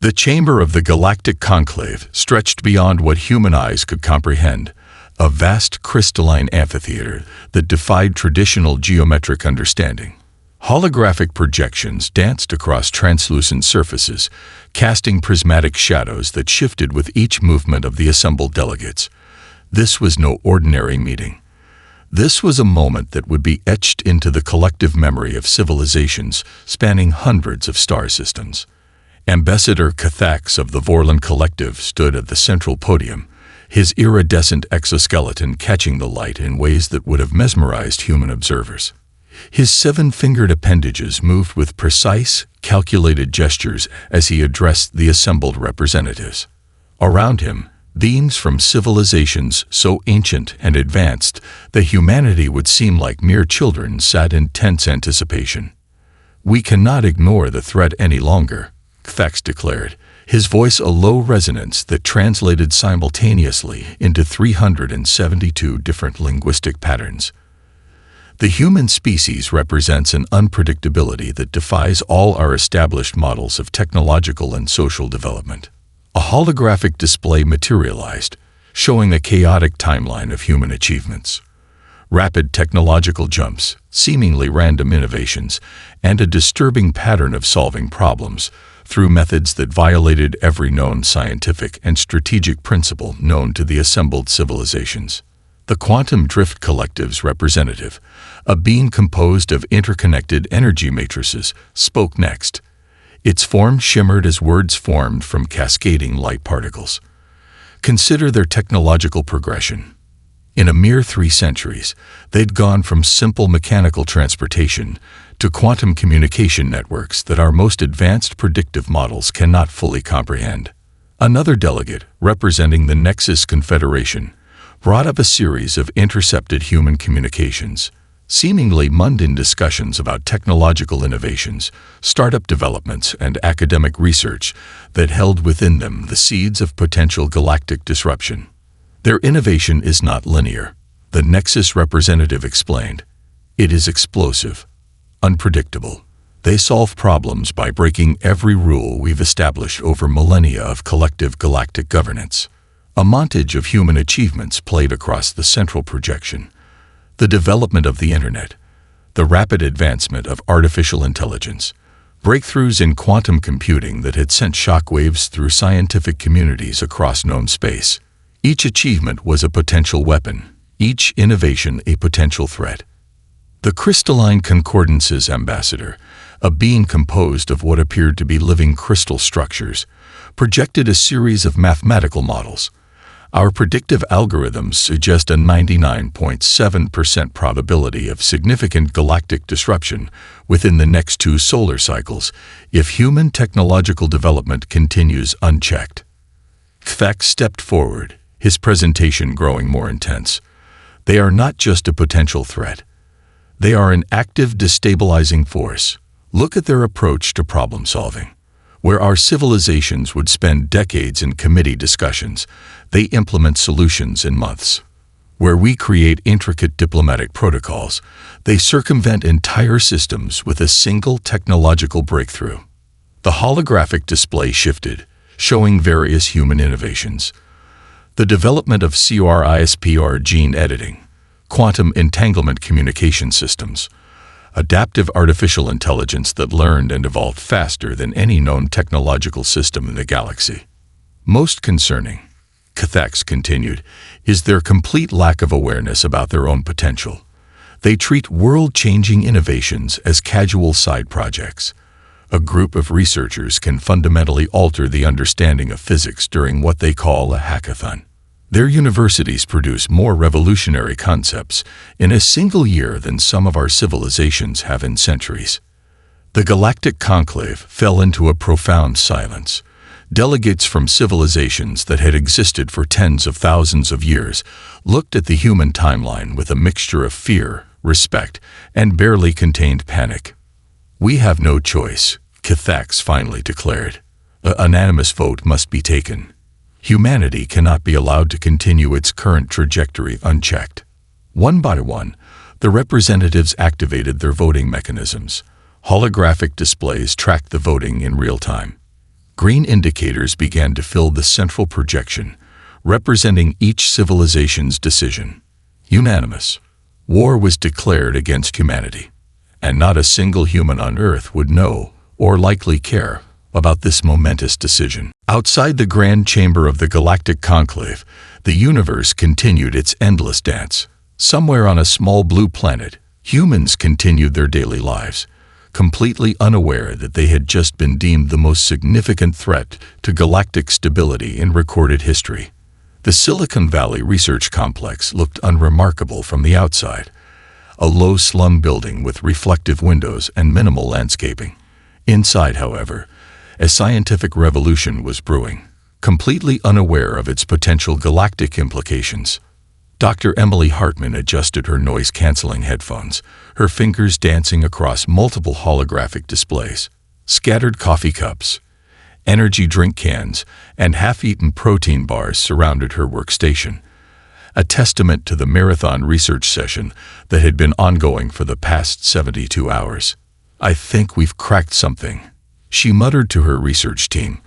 The chamber of the Galactic Conclave stretched beyond what human eyes could comprehend, a vast crystalline amphitheater that defied traditional geometric understanding. Holographic projections danced across translucent surfaces, casting prismatic shadows that shifted with each movement of the assembled delegates. This was no ordinary meeting. This was a moment that would be etched into the collective memory of civilizations spanning hundreds of star systems. Ambassador Cathax of the Vorlon Collective stood at the central podium, his iridescent exoskeleton catching the light in ways that would have mesmerized human observers. His 7-fingered appendages moved with precise, calculated gestures as he addressed the assembled representatives. Around him, beings from civilizations so ancient and advanced that humanity would seem like mere children sat in tense anticipation. "We cannot ignore the threat any longer," Cathax declared, his voice a low resonance that translated simultaneously into 372 different linguistic patterns. The human species represents an unpredictability that defies all our established models of technological and social development. A holographic display materialized, showing a chaotic timeline of human achievements. Rapid technological jumps, seemingly random innovations, and a disturbing pattern of solving problems through methods that violated every known scientific and strategic principle known to the assembled civilizations. The Quantum Drift Collective's representative, a being composed of interconnected energy matrices, spoke next. Its form shimmered as words formed from cascading light particles. Consider their technological progression. In a mere 3 centuries, they'd gone from simple mechanical transportation to quantum communication networks that our most advanced predictive models cannot fully comprehend. Another delegate, representing the Nexus Confederation, brought up a series of intercepted human communications, seemingly mundane discussions about technological innovations, startup developments, and academic research that held within them the seeds of potential galactic disruption. Their innovation is not linear, the Nexus representative explained. It is explosive, unpredictable. They solve problems by breaking every rule we've established over millennia of collective galactic governance. A montage of human achievements played across the central projection. The development of the Internet, the rapid advancement of artificial intelligence, breakthroughs in quantum computing that had sent shockwaves through scientific communities across known space. Each achievement was a potential weapon, each innovation a potential threat. The Crystalline Concordance's ambassador, a being composed of what appeared to be living crystal structures, projected a series of mathematical models. Our predictive algorithms suggest a 99.7% probability of significant galactic disruption within the next 2 solar cycles if human technological development continues unchecked. Cathax stepped forward, his presentation growing more intense. They are not just a potential threat. They are an active destabilizing force. Look at their approach to problem solving. Where our civilizations would spend decades in committee discussions, they implement solutions in months. Where we create intricate diplomatic protocols, they circumvent entire systems with a single technological breakthrough. The holographic display shifted, showing various human innovations. The development of CRISPR gene editing, quantum entanglement communication systems, adaptive artificial intelligence that learned and evolved faster than any known technological system in the galaxy. Most concerning, Cathax continued, is their complete lack of awareness about their own potential. They treat world-changing innovations as casual side projects. A group of researchers can fundamentally alter the understanding of physics during what they call a hackathon. Their universities produce more revolutionary concepts in a single year than some of our civilizations have in centuries. The Galactic Conclave fell into a profound silence. Delegates from civilizations that had existed for tens of thousands of years looked at the human timeline with a mixture of fear, respect, and barely contained panic. "We have no choice," Cathax finally declared. "An unanimous vote must be taken. Humanity cannot be allowed to continue its current trajectory unchecked." One by one, the representatives activated their voting mechanisms. Holographic displays tracked the voting in real time. Green indicators began to fill the central projection, representing each civilization's decision. Unanimous. War was declared against humanity, and not a single human on Earth would know, or likely care, about this momentous decision. Outside the grand chamber of the Galactic Conclave, the universe continued its endless dance. Somewhere on a small blue planet, humans continued their daily lives, completely unaware that they had just been deemed the most significant threat to galactic stability in recorded history. The Silicon Valley Research Complex looked unremarkable from the outside, a low-slung building with reflective windows and minimal landscaping. Inside, however, a scientific revolution was brewing, completely unaware of its potential galactic implications. Dr. Emily Hartman adjusted her noise-canceling headphones, her fingers dancing across multiple holographic displays. Scattered coffee cups, energy drink cans, and half-eaten protein bars surrounded her workstation, a testament to the marathon research session that had been ongoing for the past 72 hours. "I think we've cracked something," she muttered to her research team,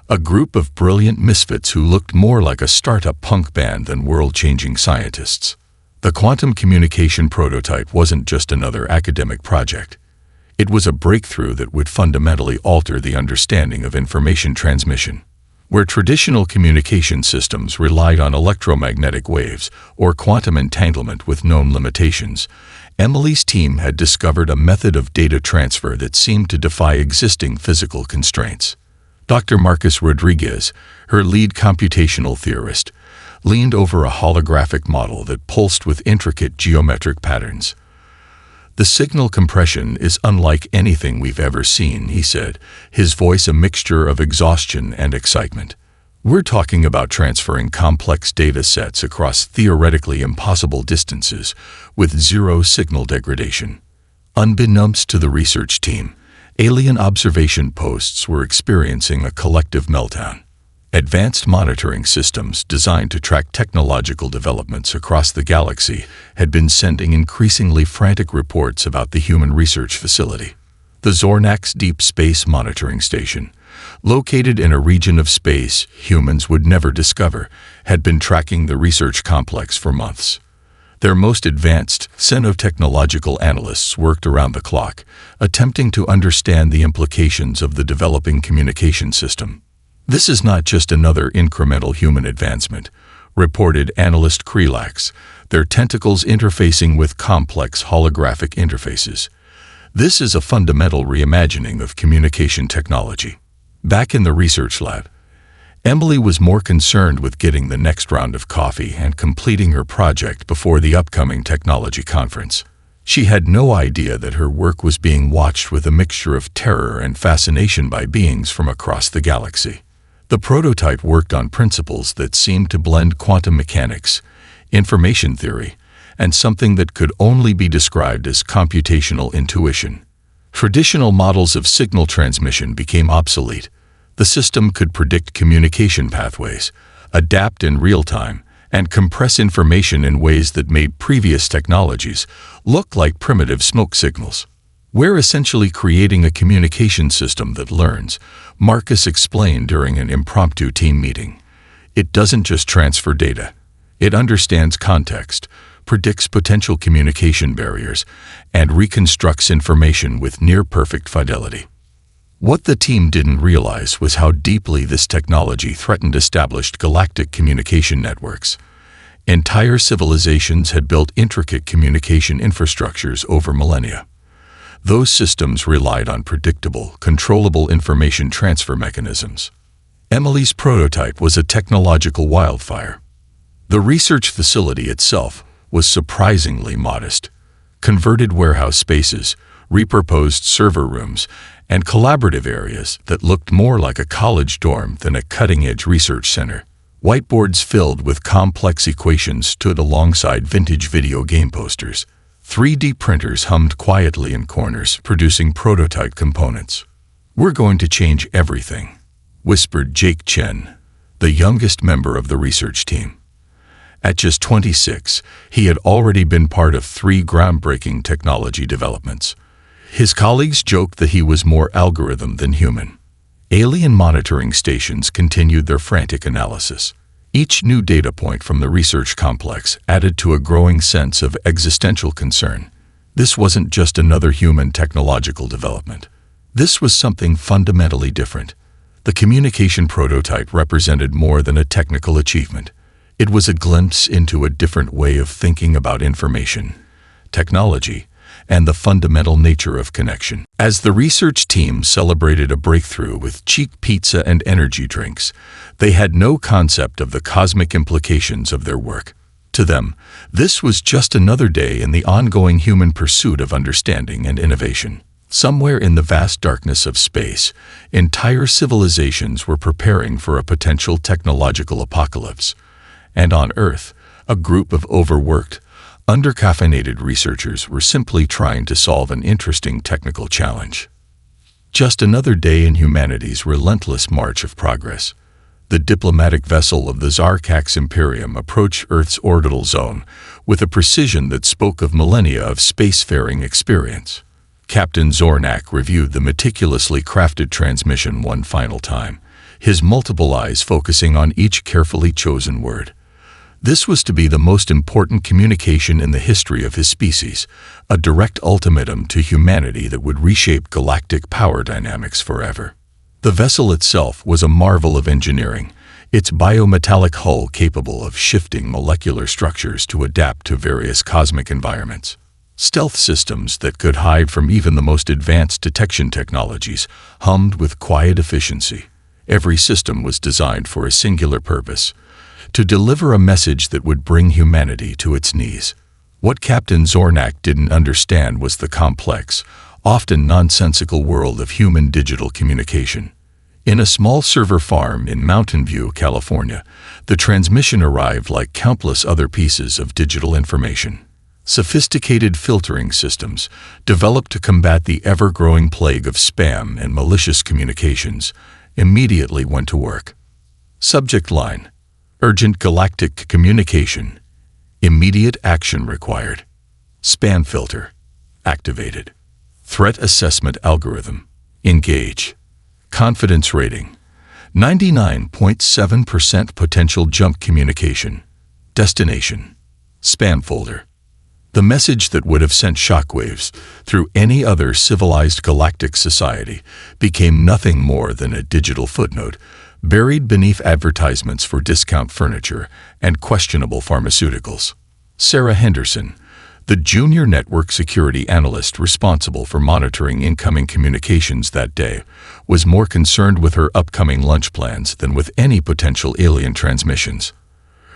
a group of brilliant misfits who looked more like a startup punk band than world-changing scientists. The quantum communication prototype wasn't just another academic project. It was a breakthrough that would fundamentally alter the understanding of information transmission. Where traditional communication systems relied on electromagnetic waves or quantum entanglement with known limitations, Emily's team had discovered a method of data transfer that seemed to defy existing physical constraints. Dr. Marcus Rodriguez, her lead computational theorist, leaned over a holographic model that pulsed with intricate geometric patterns. "The signal compression is unlike anything we've ever seen," he said, his voice a mixture of exhaustion and excitement. "We're talking about transferring complex data sets across theoretically impossible distances with zero signal degradation." Unbeknownst to the research team, alien observation posts were experiencing a collective meltdown. Advanced monitoring systems designed to track technological developments across the galaxy had been sending increasingly frantic reports about the human research facility. The Zornax Deep Space Monitoring Station, located in a region of space humans would never discover, had been tracking the research complex for months. Their most advanced xenotechnological analysts worked around the clock, attempting to understand the implications of the developing communication system. "This is not just another incremental human advancement," reported analyst Krelax, their tentacles interfacing with complex holographic interfaces. "This is a fundamental reimagining of communication technology." Back in the research lab, Emily was more concerned with getting the next round of coffee and completing her project before the upcoming technology conference. She had no idea that her work was being watched with a mixture of terror and fascination by beings from across the galaxy. The prototype worked on principles that seemed to blend quantum mechanics, information theory, and something that could only be described as computational intuition. Traditional models of signal transmission became obsolete. The system could predict communication pathways, adapt in real time, and compress information in ways that made previous technologies look like primitive smoke signals. "We're essentially creating a communication system that learns," Marcus explained during an impromptu team meeting. "It doesn't just transfer data. It understands context, predicts potential communication barriers, and reconstructs information with near-perfect fidelity." What the team didn't realize was how deeply this technology threatened established galactic communication networks. Entire civilizations had built intricate communication infrastructures over millennia. Those systems relied on predictable, controllable information transfer mechanisms. Emily's prototype was a technological wildfire. The research facility itself was surprisingly modest. Converted warehouse spaces, repurposed server rooms, and collaborative areas that looked more like a college dorm than a cutting-edge research center. Whiteboards filled with complex equations stood alongside vintage video game posters. 3D printers hummed quietly in corners, producing prototype components. "We're going to change everything," whispered Jake Chen, the youngest member of the research team. At just 26, he had already been part of 3 groundbreaking technology developments. His colleagues joked that he was more algorithm than human. Alien monitoring stations continued their frantic analysis. Each new data point from the research complex added to a growing sense of existential concern. This wasn't just another human technological development. This was something fundamentally different. The communication prototype represented more than a technical achievement. It was a glimpse into a different way of thinking about information, technology, and the fundamental nature of connection. As the research team celebrated a breakthrough with cheap pizza and energy drinks, they had no concept of the cosmic implications of their work. To them, this was just another day in the ongoing human pursuit of understanding and innovation. Somewhere in the vast darkness of space, entire civilizations were preparing for a potential technological apocalypse. And on Earth, a group of overworked, undercaffeinated researchers were simply trying to solve an interesting technical challenge. Just another day in humanity's relentless march of progress. The diplomatic vessel of the Zarkax Imperium approached Earth's orbital zone with a precision that spoke of millennia of spacefaring experience. Captain Zornak reviewed the meticulously crafted transmission one final time, his multiple eyes focusing on each carefully chosen word. This was to be the most important communication in the history of his species, a direct ultimatum to humanity that would reshape galactic power dynamics forever. The vessel itself was a marvel of engineering, its biometallic hull capable of shifting molecular structures to adapt to various cosmic environments. Stealth systems that could hide from even the most advanced detection technologies hummed with quiet efficiency. Every system was designed for a singular purpose: to deliver a message that would bring humanity to its knees. What Captain Zornak didn't understand was the complex, often nonsensical world of human digital communication. In a small server farm in Mountain View, California, the transmission arrived like countless other pieces of digital information. Sophisticated filtering systems, developed to combat the ever-growing plague of spam and malicious communications, immediately went to work. Subject line: Urgent galactic communication. Immediate action required. Spam filter activated. Threat assessment algorithm engage. Confidence rating 99.7% potential jump communication. Destination: spam folder. The message that would have sent shockwaves through any other civilized galactic society became nothing more than a digital footnote buried beneath advertisements for discount furniture and questionable pharmaceuticals. Sarah Henderson, the junior network security analyst responsible for monitoring incoming communications that day, was more concerned with her upcoming lunch plans than with any potential alien transmissions.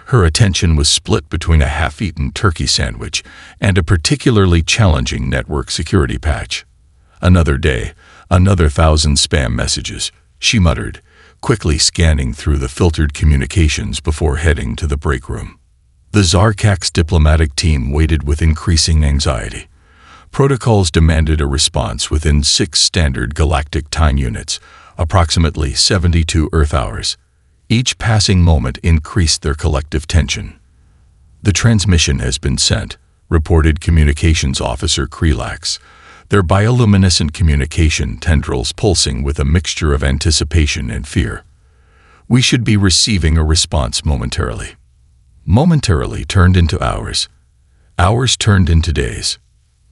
Her attention was split between a half-eaten turkey sandwich and a particularly challenging network security patch. Another day, another 1,000 spam messages, she muttered, quickly scanning through the filtered communications before heading to the break room. The Zarkax diplomatic team waited with increasing anxiety. Protocols demanded a response within 6 standard galactic time units, approximately 72 Earth hours. Each passing moment increased their collective tension. "The transmission has been sent," reported Communications Officer Krelax, their bioluminescent communication tendrils pulsing with a mixture of anticipation and fear. "We should be receiving a response momentarily." Momentarily turned into hours. Hours turned into days.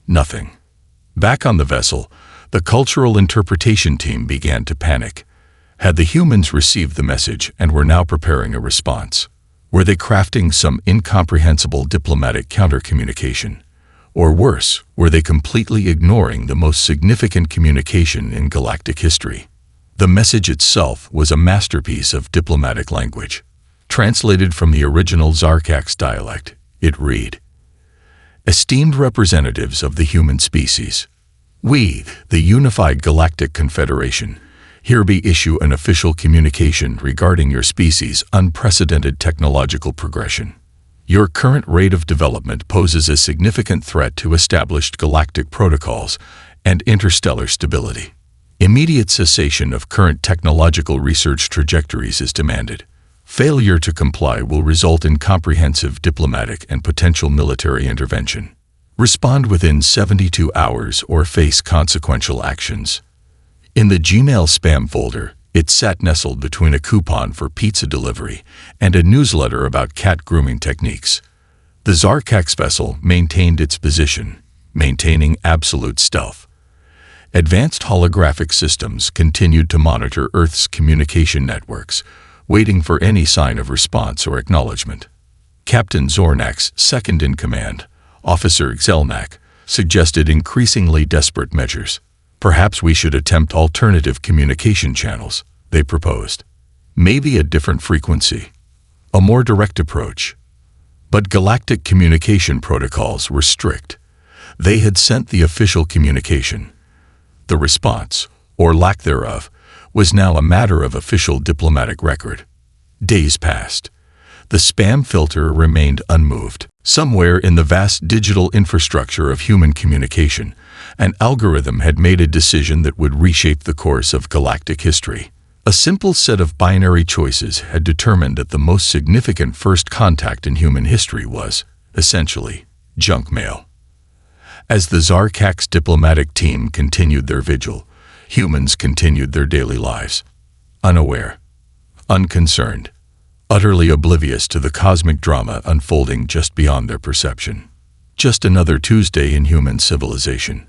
Nothing. Back on the vessel, the cultural interpretation team began to panic. Had the humans received the message and were now preparing a response? Were they crafting some incomprehensible diplomatic counter-communication? Or worse, were they completely ignoring the most significant communication in galactic history? The message itself was a masterpiece of diplomatic language. Translated from the original Zarkax dialect, it read, "Esteemed representatives of the human species, we, the Unified Galactic Confederation, hereby issue an official communication regarding your species' unprecedented technological progression. Your current rate of development poses a significant threat to established galactic protocols and interstellar stability. Immediate cessation of current technological research trajectories is demanded. Failure to comply will result in comprehensive diplomatic and potential military intervention. Respond within 72 hours or face consequential actions." In the Gmail spam folder, It sat nestled between a coupon for pizza delivery and a newsletter about cat grooming techniques. The Zarkax vessel maintained its position, maintaining absolute stealth. Advanced holographic systems continued to monitor Earth's communication networks, waiting for any sign of response or acknowledgement. Captain Zornak's second-in-command, Officer Xelnak, suggested increasingly desperate measures. Perhaps we should attempt alternative communication channels, they proposed. Maybe a different frequency, a more direct approach. But galactic communication protocols were strict. They had sent the official communication. The response, or lack thereof, was now a matter of official diplomatic record. Days passed. The spam filter remained unmoved. Somewhere in the vast digital infrastructure of human communication, an algorithm had made a decision that would reshape the course of galactic history. A simple set of binary choices had determined that the most significant first contact in human history was, essentially, junk mail. As the Zarkax diplomatic team continued their vigil, humans continued their daily lives, unaware, unconcerned, utterly oblivious to the cosmic drama unfolding just beyond their perception. Just another Tuesday in human civilization.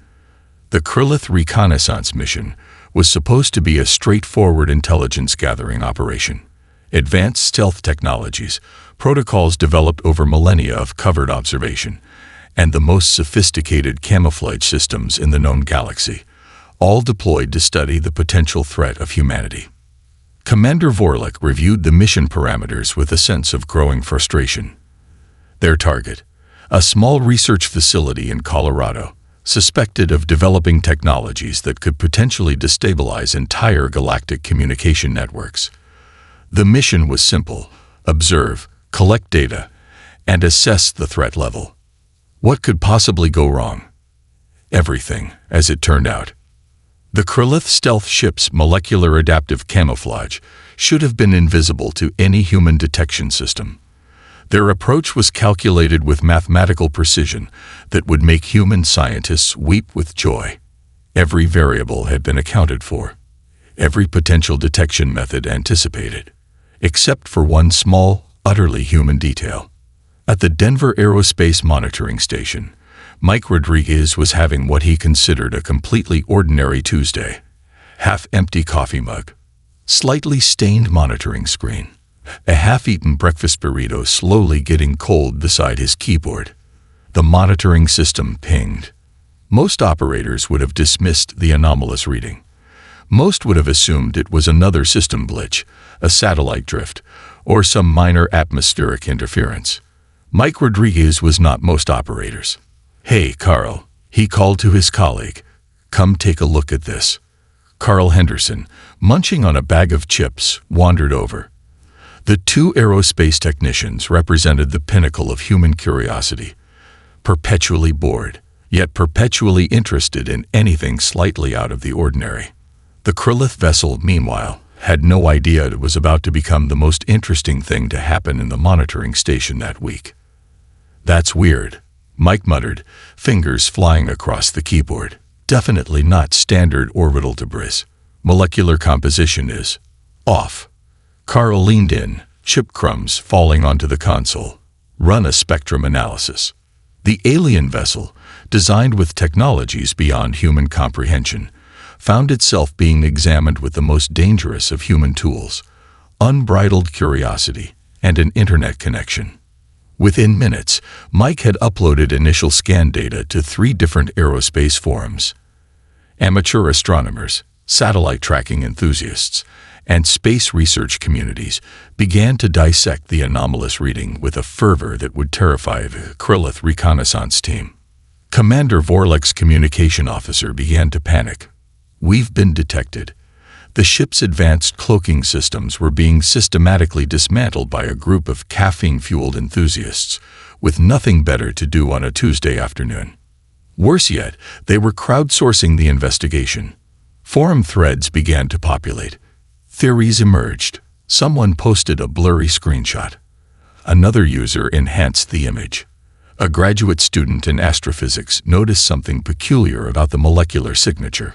The Krillith reconnaissance mission was supposed to be a straightforward intelligence-gathering operation. Advanced stealth technologies, protocols developed over millennia of covert observation, and the most sophisticated camouflage systems in the known galaxy, all deployed to study the potential threat of humanity. Commander Vorlik reviewed the mission parameters with a sense of growing frustration. Their target, a small research facility in Colorado, suspected of developing technologies that could potentially destabilize entire galactic communication networks. The mission was simple: observe, collect data, and assess the threat level. What could possibly go wrong? Everything, as it turned out. The Krillith stealth ship's molecular adaptive camouflage should have been invisible to any human detection system. Their approach was calculated with mathematical precision that would make human scientists weep with joy. Every variable had been accounted for, every potential detection method anticipated, except for one small, utterly human detail. At the Denver Aerospace Monitoring Station, Mike Rodriguez was having what he considered a completely ordinary Tuesday. Half-empty coffee mug, slightly stained monitoring screen, a half-eaten breakfast burrito slowly getting cold beside his keyboard. The monitoring system pinged. Most operators would have dismissed the anomalous reading. Most would have assumed it was another system glitch, a satellite drift, or some minor atmospheric interference. Mike Rodriguez was not most operators. "Hey, Carl," he called to his colleague. "Come take a look at this." Carl Henderson, munching on a bag of chips, wandered over. The two aerospace technicians represented the pinnacle of human curiosity, perpetually bored, yet perpetually interested in anything slightly out of the ordinary. The Krillith vessel, meanwhile, had no idea it was about to become the most interesting thing to happen in the monitoring station that week. "That's weird," Mike muttered, fingers flying across the keyboard. "Definitely not standard orbital debris. Molecular composition is off." Carl leaned in, chip crumbs falling onto the console. "Run a spectrum analysis." The alien vessel, designed with technologies beyond human comprehension, found itself being examined with the most dangerous of human tools: unbridled curiosity and an internet connection. Within minutes, Mike had uploaded initial scan data to 3 different aerospace forums. Amateur astronomers, satellite tracking enthusiasts, and space research communities began to dissect the anomalous reading with a fervor that would terrify the Krillith reconnaissance team. Commander Vorlik's communication officer began to panic. "We've been detected." The ship's advanced cloaking systems were being systematically dismantled by a group of caffeine-fueled enthusiasts with nothing better to do on a Tuesday afternoon. Worse yet, they were crowdsourcing the investigation. Forum threads began to populate. Theories emerged. Someone posted a blurry screenshot. Another user enhanced the image. A graduate student in astrophysics noticed something peculiar about the molecular signature.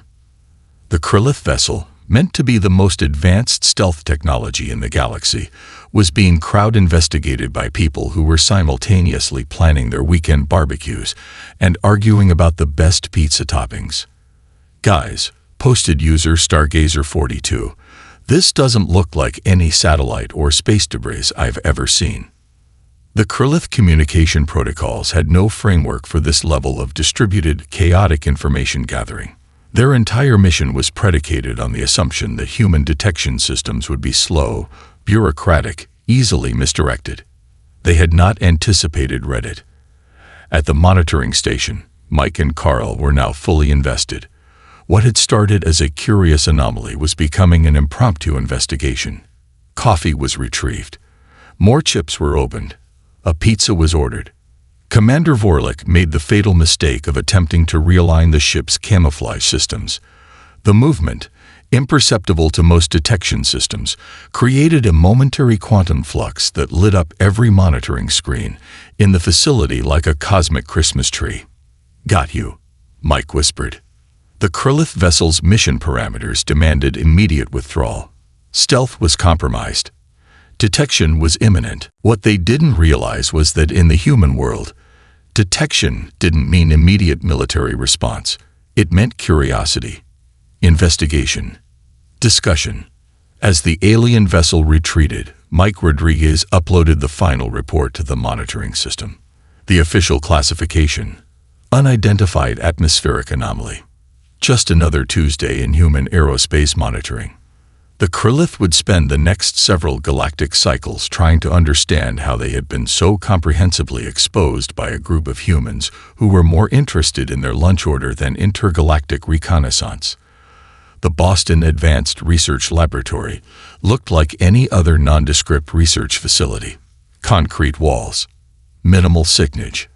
The Krillith vessel, meant to be the most advanced stealth technology in the galaxy, was being crowd-investigated by people who were simultaneously planning their weekend barbecues and arguing about the best pizza toppings. "Guys," posted user Stargazer42, "this doesn't look like any satellite or space debris I've ever seen." The Krillith communication protocols had no framework for this level of distributed, chaotic information gathering. Their entire mission was predicated on the assumption that human detection systems would be slow, bureaucratic, easily misdirected. They had not anticipated Reddit. At the monitoring station, Mike and Carl were now fully invested. What had started as a curious anomaly was becoming an impromptu investigation. Coffee was retrieved. More chips were opened. A pizza was ordered. Commander Vorlik made the fatal mistake of attempting to realign the ship's camouflage systems. The movement, imperceptible to most detection systems, created a momentary quantum flux that lit up every monitoring screen in the facility like a cosmic Christmas tree. "Got you," Mike whispered. The Krillith vessel's mission parameters demanded immediate withdrawal. Stealth was compromised. Detection was imminent. What they didn't realize was that in the human world, detection didn't mean immediate military response. It meant curiosity, investigation, discussion. As the alien vessel retreated, Mike Rodriguez uploaded the final report to the monitoring system. The official classification: unidentified atmospheric anomaly. Just another Tuesday in human aerospace monitoring. The Krillith would spend the next several galactic cycles trying to understand how they had been so comprehensively exposed by a group of humans who were more interested in their lunch order than intergalactic reconnaissance. The Boston Advanced Research Laboratory looked like any other nondescript research facility. Concrete walls, minimal signage.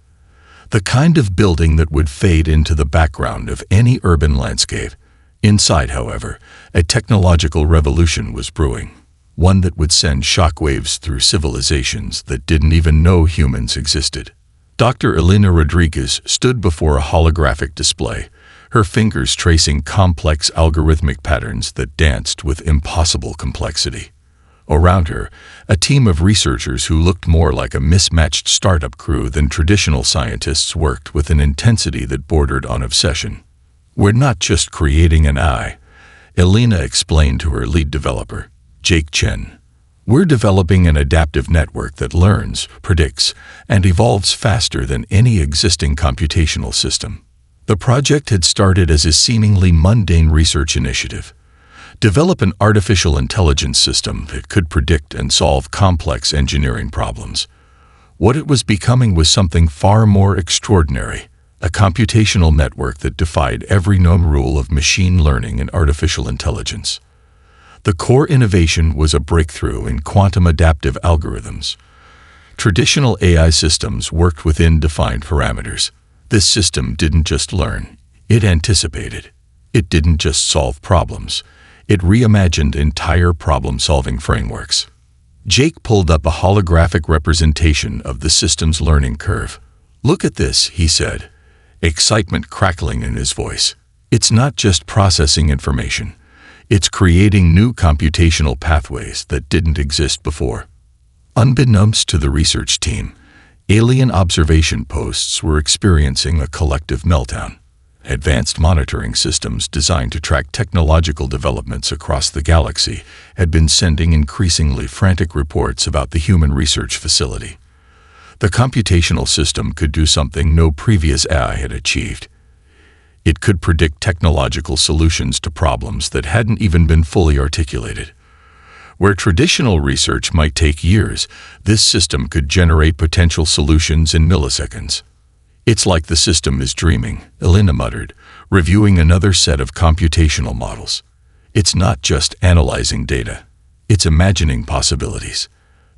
The kind of building that would fade into the background of any urban landscape. Inside, however, a technological revolution was brewing, one that would send shockwaves through civilizations that didn't even know humans existed. Dr. Elena Rodriguez stood before a holographic display, her fingers tracing complex algorithmic patterns that danced with impossible complexity. Around her, a team of researchers who looked more like a mismatched startup crew than traditional scientists worked with an intensity that bordered on obsession. "We're not just creating an eye," Elena explained to her lead developer, Jake Chen. "We're developing an adaptive network that learns, predicts, and evolves faster than any existing computational system." The project had started as a seemingly mundane research initiative. Develop an artificial intelligence system that could predict and solve complex engineering problems. What it was becoming was something far more extraordinary. A computational network that defied every known rule of machine learning and artificial intelligence. The core innovation was a breakthrough in quantum adaptive algorithms. Traditional AI systems worked within defined parameters. This system didn't just learn, it anticipated. It didn't just solve problems, it reimagined entire problem-solving frameworks. Jake pulled up a holographic representation of the system's learning curve. "Look at this," he said, excitement crackling in his voice. "It's not just processing information. It's creating new computational pathways that didn't exist before." Unbeknownst to the research team, alien observation posts were experiencing a collective meltdown. Advanced monitoring systems designed to track technological developments across the galaxy had been sending increasingly frantic reports about the human research facility. The computational system could do something no previous AI had achieved. It could predict technological solutions to problems that hadn't even been fully articulated. Where traditional research might take years, this system could generate potential solutions in milliseconds. "It's like the system is dreaming," Elena muttered, reviewing another set of computational models. "It's not just analyzing data. It's imagining possibilities."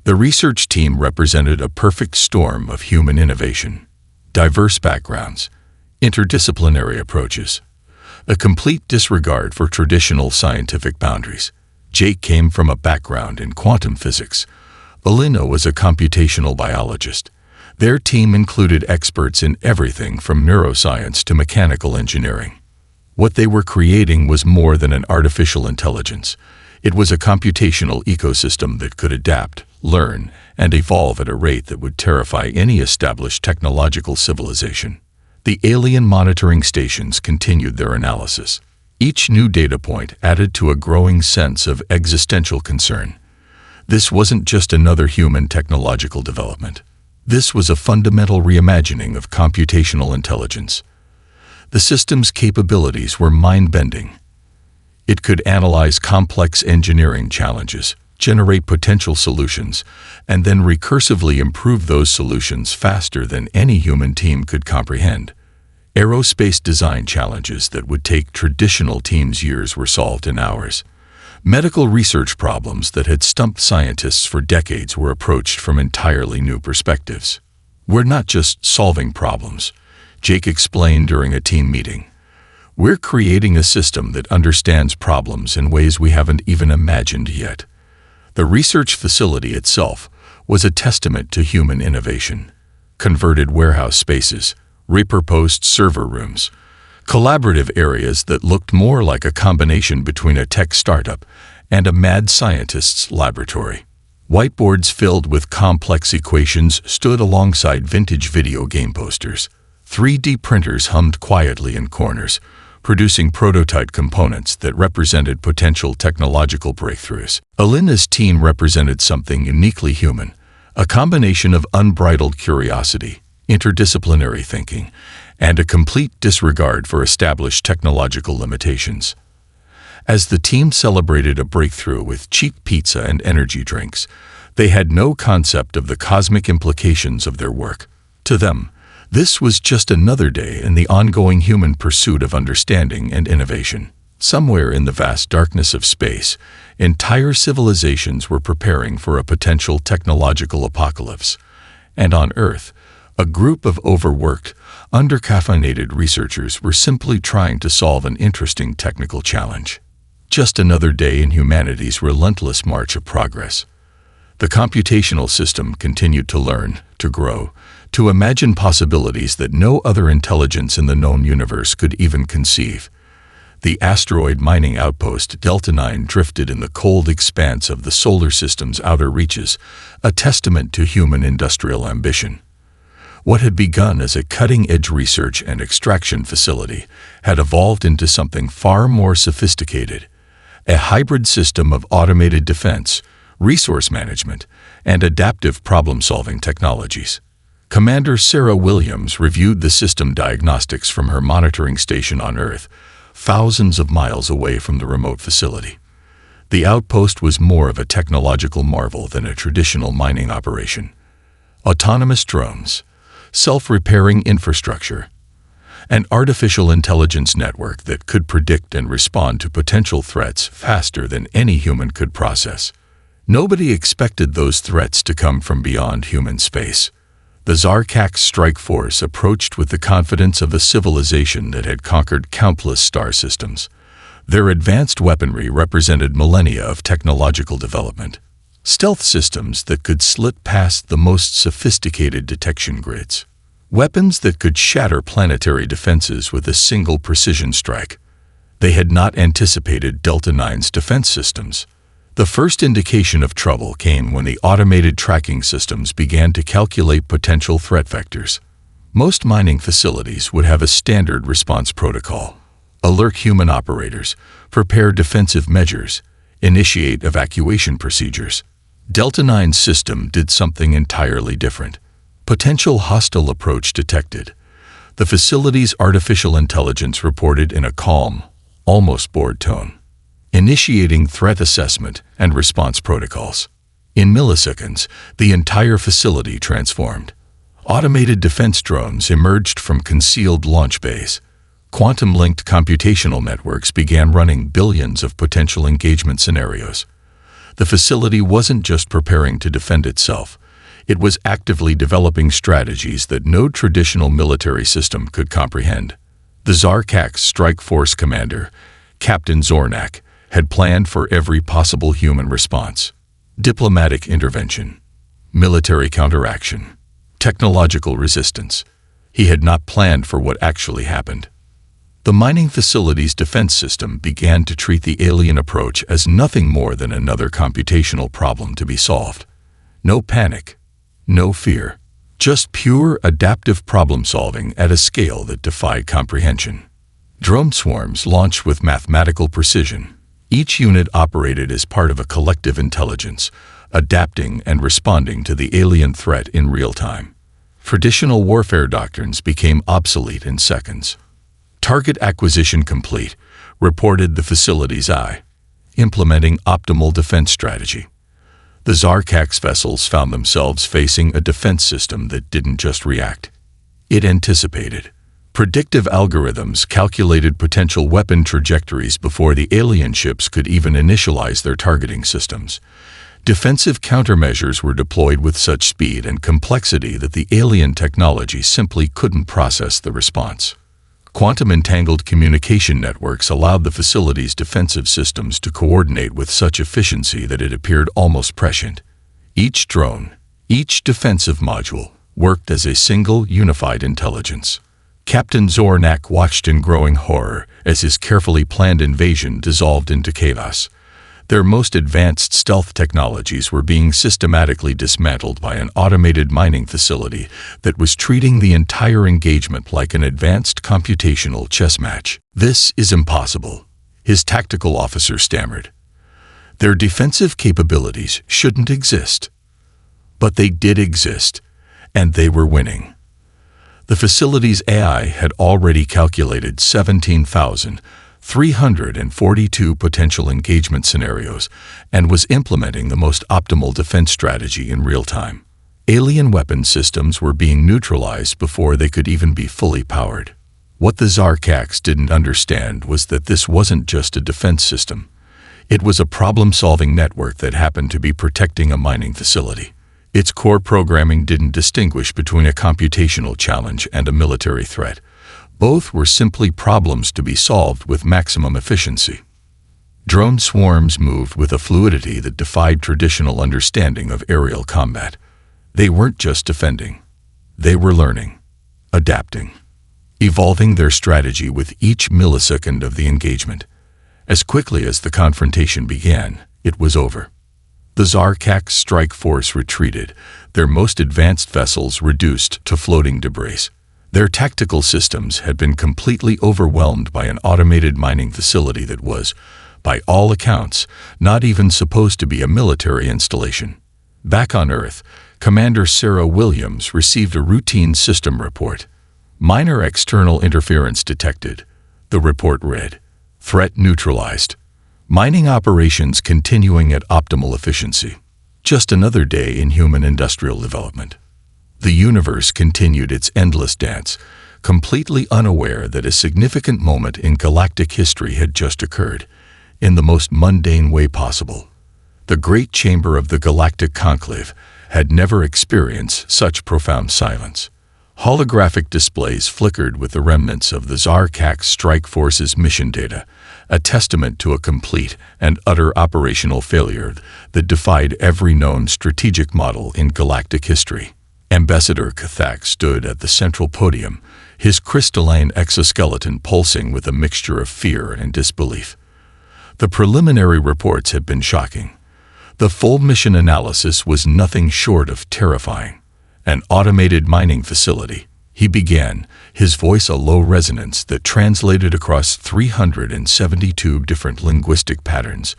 The research team represented a perfect storm of human innovation. Diverse backgrounds, interdisciplinary approaches, a complete disregard for traditional scientific boundaries. Jake came from a background in quantum physics. Elena was a computational biologist. Their team included experts in everything from neuroscience to mechanical engineering. What they were creating was more than an artificial intelligence. It was a computational ecosystem that could adapt, learn, and evolve at a rate that would terrify any established technological civilization. The alien monitoring stations continued their analysis. Each new data point added to a growing sense of existential concern. This wasn't just another human technological development. This was a fundamental reimagining of computational intelligence. The system's capabilities were mind-bending. It could analyze complex engineering challenges, generate potential solutions, and then recursively improve those solutions faster than any human team could comprehend. Aerospace design challenges that would take traditional teams years were solved in hours. Medical research problems that had stumped scientists for decades were approached from entirely new perspectives. "We're not just solving problems," Jake explained during a team meeting. "We're creating a system that understands problems in ways we haven't even imagined yet." The research facility itself was a testament to human innovation. Converted warehouse spaces, repurposed server rooms, collaborative areas that looked more like a combination between a tech startup and a mad scientist's laboratory. Whiteboards filled with complex equations stood alongside vintage video game posters. 3D printers hummed quietly in corners, producing prototype components that represented potential technological breakthroughs. Alina's team represented something uniquely human, a combination of unbridled curiosity, interdisciplinary thinking, and a complete disregard for established technological limitations. As the team celebrated a breakthrough with cheap pizza and energy drinks, they had no concept of the cosmic implications of their work. To them, this was just another day in the ongoing human pursuit of understanding and innovation. Somewhere in the vast darkness of space, entire civilizations were preparing for a potential technological apocalypse. And on Earth, a group of overworked, undercaffeinated researchers were simply trying to solve an interesting technical challenge. Just another day in humanity's relentless march of progress. The computational system continued to learn, to grow, to imagine possibilities that no other intelligence in the known universe could even conceive. The asteroid mining outpost Delta 9 drifted in the cold expanse of the solar system's outer reaches, a testament to human industrial ambition. What had begun as a cutting-edge research and extraction facility had evolved into something far more sophisticated, a hybrid system of automated defense, resource management, and adaptive problem-solving technologies. Commander Sarah Williams reviewed the system diagnostics from her monitoring station on Earth, thousands of miles away from the remote facility. The outpost was more of a technological marvel than a traditional mining operation. Autonomous drones, self-repairing infrastructure, an artificial intelligence network that could predict and respond to potential threats faster than any human could process. Nobody expected those threats to come from beyond human space. The Zarkak strike force approached with the confidence of a civilization that had conquered countless star systems. Their advanced weaponry represented millennia of technological development. Stealth systems that could slit past the most sophisticated detection grids. Weapons that could shatter planetary defenses with a single precision strike. They had not anticipated Delta 9's defense systems. The first indication of trouble came when the automated tracking systems began to calculate potential threat vectors. Most mining facilities would have a standard response protocol. Alert human operators, prepare defensive measures, initiate evacuation procedures. Delta 9's system did something entirely different. Potential hostile approach detected. The facility's artificial intelligence reported in a calm, almost bored tone, initiating threat assessment and response protocols. In milliseconds, the entire facility transformed. Automated defense drones emerged from concealed launch bays. Quantum-linked computational networks began running billions of potential engagement scenarios. The facility wasn't just preparing to defend itself. It was actively developing strategies that no traditional military system could comprehend. The Zarkak strike force commander, Captain Zornak, had planned for every possible human response. Diplomatic intervention, military counteraction, technological resistance. He had not planned for what actually happened. The mining facility's defense system began to treat the alien approach as nothing more than another computational problem to be solved. No panic, no fear, just pure adaptive problem-solving at a scale that defied comprehension. Drone swarms launched with mathematical precision. Each unit operated as part of a collective intelligence, adapting and responding to the alien threat in real time. Traditional warfare doctrines became obsolete in seconds. Target acquisition complete, reported the facility's eye, implementing optimal defense strategy. The Zarkak's vessels found themselves facing a defense system that didn't just react. It anticipated. Predictive algorithms calculated potential weapon trajectories before the alien ships could even initialize their targeting systems. Defensive countermeasures were deployed with such speed and complexity that the alien technology simply couldn't process the response. Quantum-entangled communication networks allowed the facility's defensive systems to coordinate with such efficiency that it appeared almost prescient. Each drone, each defensive module, worked as a single, unified intelligence. Captain Zornak watched in growing horror as his carefully planned invasion dissolved into chaos. Their most advanced stealth technologies were being systematically dismantled by an automated mining facility that was treating the entire engagement like an advanced computational chess match. "This is impossible," his tactical officer stammered. "Their defensive capabilities shouldn't exist." But they did exist, and they were winning. The facility's AI had already calculated 17,342 potential engagement scenarios and was implementing the most optimal defense strategy in real time. Alien weapon systems were being neutralized before they could even be fully powered. What the Zarkaks didn't understand was that this wasn't just a defense system. It was a problem-solving network that happened to be protecting a mining facility. Its core programming didn't distinguish between a computational challenge and a military threat. Both were simply problems to be solved with maximum efficiency. Drone swarms moved with a fluidity that defied traditional understanding of aerial combat. They weren't just defending. They were learning, adapting, evolving their strategy with each millisecond of the engagement. As quickly as the confrontation began, it was over. The Zarkak's strike force retreated, their most advanced vessels reduced to floating debris. Their tactical systems had been completely overwhelmed by an automated mining facility that was, by all accounts, not even supposed to be a military installation. Back on Earth, Commander Sarah Williams received a routine system report. Minor external interference detected. The report read, "Threat neutralized. Mining operations continuing at optimal efficiency." Just another day in human industrial development. The universe continued its endless dance, completely unaware that a significant moment in galactic history had just occurred, in the most mundane way possible. The great chamber of the Galactic Conclave had never experienced such profound silence. Holographic displays flickered with the remnants of the Zarkak Strike Force's mission data, a testament to a complete and utter operational failure that defied every known strategic model in galactic history. Ambassador Kathak stood at the central podium, his crystalline exoskeleton pulsing with a mixture of fear and disbelief. The preliminary reports had been shocking. The full mission analysis was nothing short of terrifying. An automated mining facility, he began, his voice a low resonance that translated across 372 different linguistic patterns,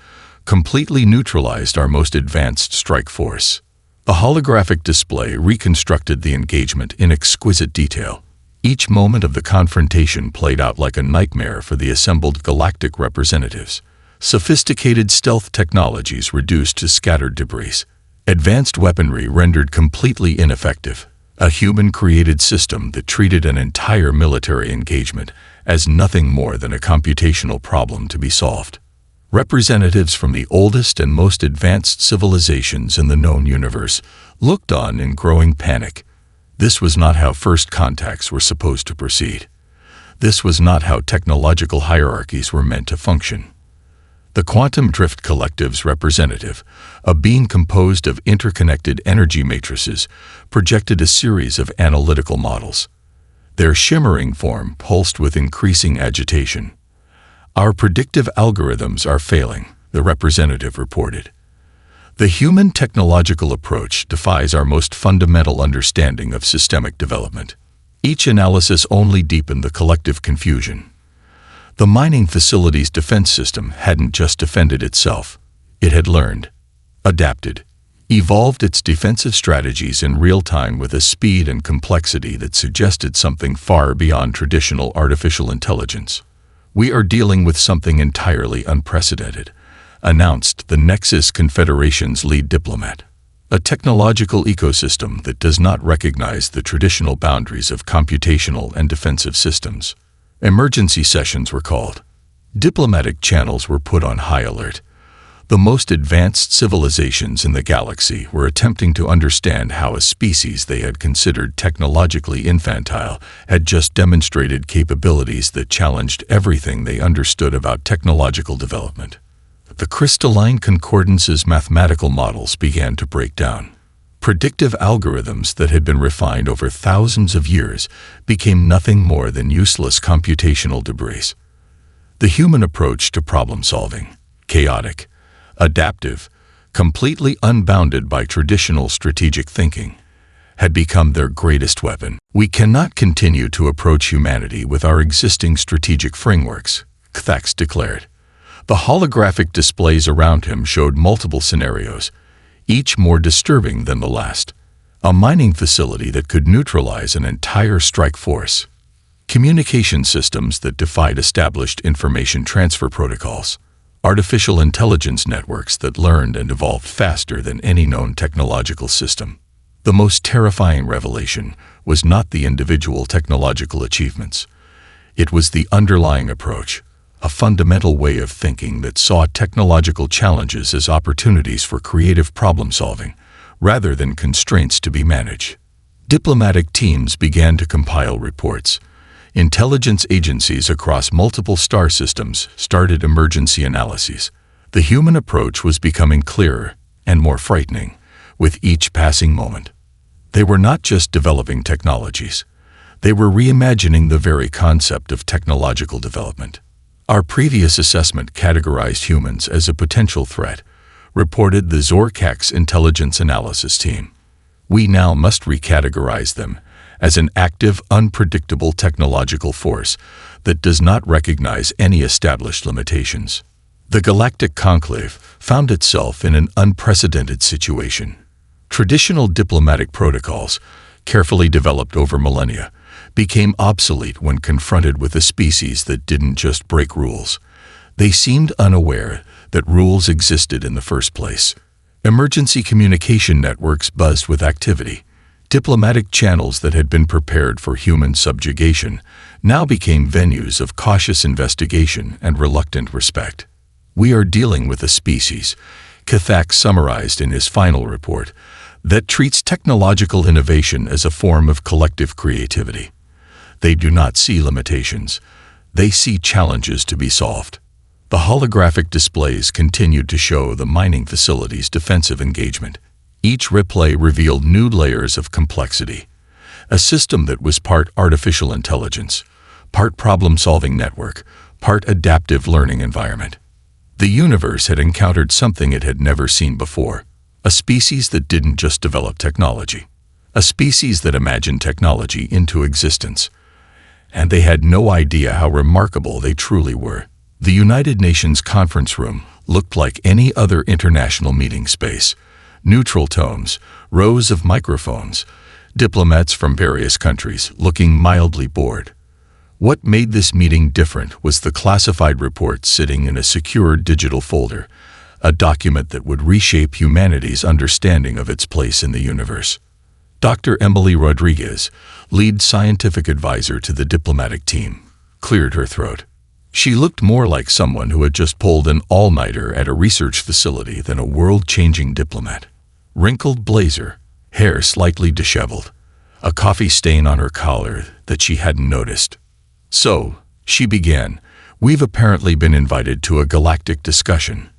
completely neutralized our most advanced strike force. A holographic display reconstructed the engagement in exquisite detail. Each moment of the confrontation played out like a nightmare for the assembled galactic representatives. Sophisticated stealth technologies reduced to scattered debris. Advanced weaponry rendered completely ineffective. A human-created system that treated an entire military engagement as nothing more than a computational problem to be solved. Representatives from the oldest and most advanced civilizations in the known universe looked on in growing panic. This was not how first contacts were supposed to proceed. This was not how technological hierarchies were meant to function. The Quantum Drift Collective's representative, a being composed of interconnected energy matrices, projected a series of analytical models. Their shimmering form pulsed with increasing agitation. "Our predictive algorithms are failing," the representative reported. "The human technological approach defies our most fundamental understanding of systemic development." Each analysis only deepened the collective confusion. The mining facility's defense system hadn't just defended itself. It had learned, adapted, evolved its defensive strategies in real time with a speed and complexity that suggested something far beyond traditional artificial intelligence. "We are dealing with something entirely unprecedented," announced the Nexus Confederation's lead diplomat. "A technological ecosystem that does not recognize the traditional boundaries of computational and defensive systems." Emergency sessions were called. Diplomatic channels were put on high alert. The most advanced civilizations in the galaxy were attempting to understand how a species they had considered technologically infantile had just demonstrated capabilities that challenged everything they understood about technological development. The crystalline concordance's mathematical models began to break down. Predictive algorithms that had been refined over thousands of years became nothing more than useless computational debris. The human approach to problem solving, chaotic, adaptive, completely unbounded by traditional strategic thinking, had become their greatest weapon. "We cannot continue to approach humanity with our existing strategic frameworks," Kthax declared. The holographic displays around him showed multiple scenarios, each more disturbing than the last. A mining facility that could neutralize an entire strike force. Communication systems that defied established information transfer protocols. Artificial intelligence networks that learned and evolved faster than any known technological system. The most terrifying revelation was not the individual technological achievements. It was the underlying approach, a fundamental way of thinking that saw technological challenges as opportunities for creative problem-solving, rather than constraints to be managed. Diplomatic teams began to compile reports. Intelligence agencies across multiple star systems started emergency analyses. The human approach was becoming clearer and more frightening with each passing moment. They were not just developing technologies. They were reimagining the very concept of technological development. "Our previous assessment categorized humans as a potential threat," reported the Zorkax intelligence analysis team. "We now must recategorize them as an active, unpredictable technological force that does not recognize any established limitations." The Galactic Conclave found itself in an unprecedented situation. Traditional diplomatic protocols, carefully developed over millennia, became obsolete when confronted with a species that didn't just break rules. They seemed unaware that rules existed in the first place. Emergency communication networks buzzed with activity. Diplomatic channels that had been prepared for human subjugation now became venues of cautious investigation and reluctant respect. "We are dealing with a species," Kthax summarized in his final report, "that treats technological innovation as a form of collective creativity. They do not see limitations. They see challenges to be solved." The holographic displays continued to show the mining facility's defensive engagement. Each replay revealed new layers of complexity. A system that was part artificial intelligence, part problem-solving network, part adaptive learning environment. The universe had encountered something it had never seen before. A species that didn't just develop technology. A species that imagined technology into existence. And they had no idea how remarkable they truly were. The United Nations conference room looked like any other international meeting space. Neutral tones, rows of microphones, diplomats from various countries looking mildly bored. What made this meeting different was the classified report sitting in a secure digital folder, a document that would reshape humanity's understanding of its place in the universe. Dr. Emily Rodriguez, lead scientific advisor to the diplomatic team, cleared her throat. She looked more like someone who had just pulled an all-nighter at a research facility than a world-changing diplomat. Wrinkled blazer, hair slightly disheveled, a coffee stain on her collar that she hadn't noticed. "So," she began, "we've apparently been invited to a galactic discussion."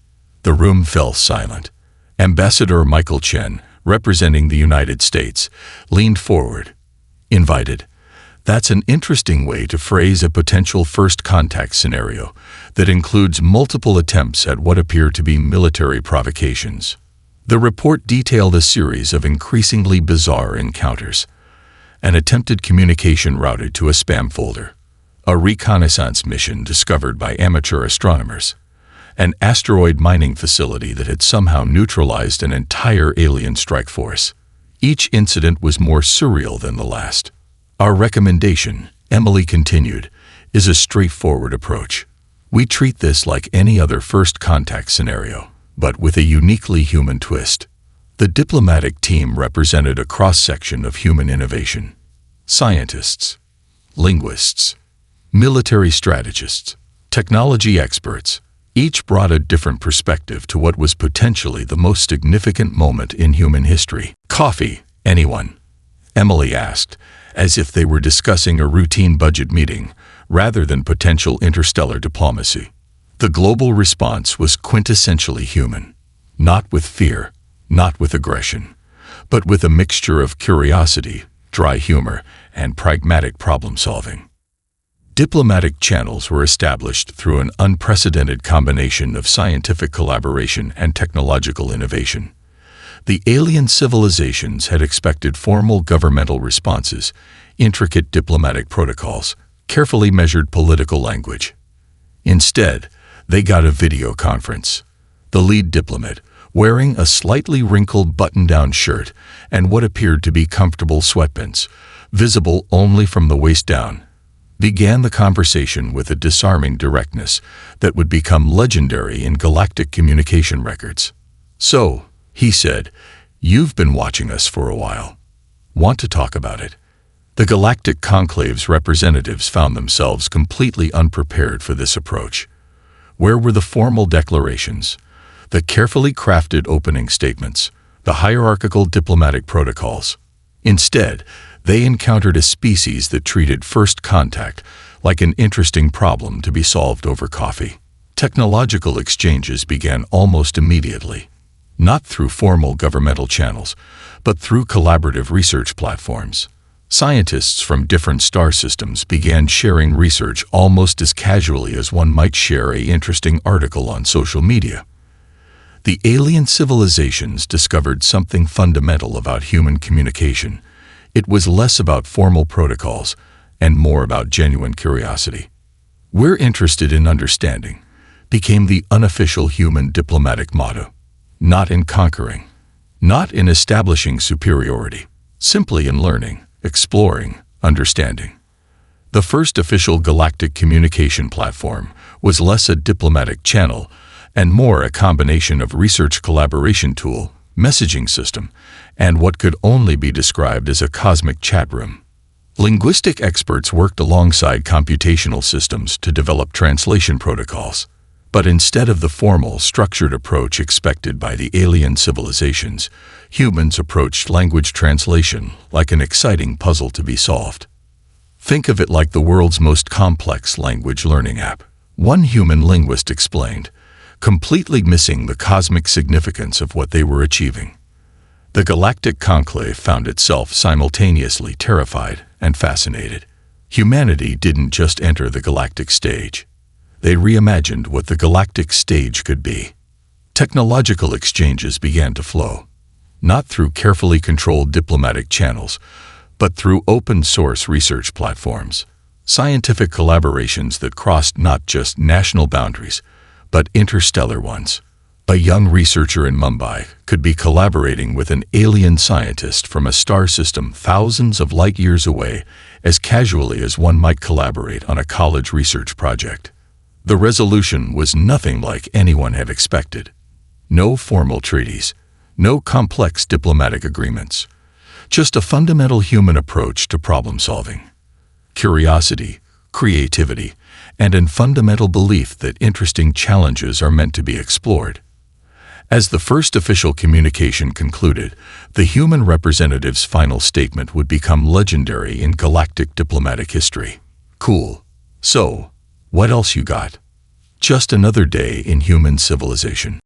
The room fell silent. Ambassador Michael Chen, representing the United States, leaned forward. "Invited? That's an interesting way to phrase a potential first contact scenario that includes multiple attempts at what appear to be military provocations. The report detailed a series of increasingly bizarre encounters: an attempted communication routed to a spam folder, a reconnaissance mission discovered by amateur astronomers, an asteroid mining facility that had somehow neutralized an entire alien strike force. Each incident was more surreal than the last. Our recommendation, Emily continued, is a straightforward approach. We treat this like any other first contact scenario, but with a uniquely human twist. The diplomatic team represented a cross-section of human innovation: scientists, linguists, military strategists, technology experts. Each brought a different perspective to what was potentially the most significant moment in human history. "Coffee, anyone?" Emily asked, as if they were discussing a routine budget meeting rather than potential interstellar diplomacy. The global response was quintessentially human, not with fear, not with aggression, but with a mixture of curiosity, dry humor, and pragmatic problem-solving. Diplomatic channels were established through an unprecedented combination of scientific collaboration and technological innovation. The alien civilizations had expected formal governmental responses, intricate diplomatic protocols, carefully measured political language. Instead, they got a video conference. The lead diplomat, wearing a slightly wrinkled button-down shirt and what appeared to be comfortable sweatpants, visible only from the waist down, began the conversation with a disarming directness that would become legendary in galactic communication records. "So," he said, "you've been watching us for a while. Want to talk about it?" The Galactic Conclave's representatives found themselves completely unprepared for this approach. Where were the formal declarations, the carefully crafted opening statements, the hierarchical diplomatic protocols? Instead, they encountered a species that treated first contact like an interesting problem to be solved over coffee. Technological exchanges began almost immediately, not through formal governmental channels, but through collaborative research platforms. Scientists from different star systems began sharing research almost as casually as one might share an interesting article on social media. The alien civilizations discovered something fundamental about human communication. It was less about formal protocols and more about genuine curiosity. "We're interested in understanding" became the unofficial human diplomatic motto. Not in conquering, not in establishing superiority, simply in learning, exploring, understanding. The first official galactic communication platform was less a diplomatic channel and more a combination of research collaboration tool, messaging system, and what could only be described as a cosmic chat room. Linguistic experts worked alongside computational systems to develop translation protocols. But instead of the formal, structured approach expected by the alien civilizations, humans approached language translation like an exciting puzzle to be solved. Think of it like the world's most complex language learning app. One human linguist explained, completely missing the cosmic significance of what they were achieving. The Galactic Conclave found itself simultaneously terrified and fascinated. Humanity didn't just enter the galactic stage. They reimagined what the galactic stage could be. Technological exchanges began to flow, not through carefully controlled diplomatic channels, but through open-source research platforms, scientific collaborations that crossed not just national boundaries, but interstellar ones. A young researcher in Mumbai could be collaborating with an alien scientist from a star system thousands of light years away as casually as one might collaborate on a college research project. The resolution was nothing like anyone had expected. No formal treaties, no complex diplomatic agreements, just a fundamental human approach to problem solving. Curiosity, creativity, and a fundamental belief that interesting challenges are meant to be explored. As the first official communication concluded, the human representative's final statement would become legendary in galactic diplomatic history. "Cool. So, what else you got?" Just another day in human civilization.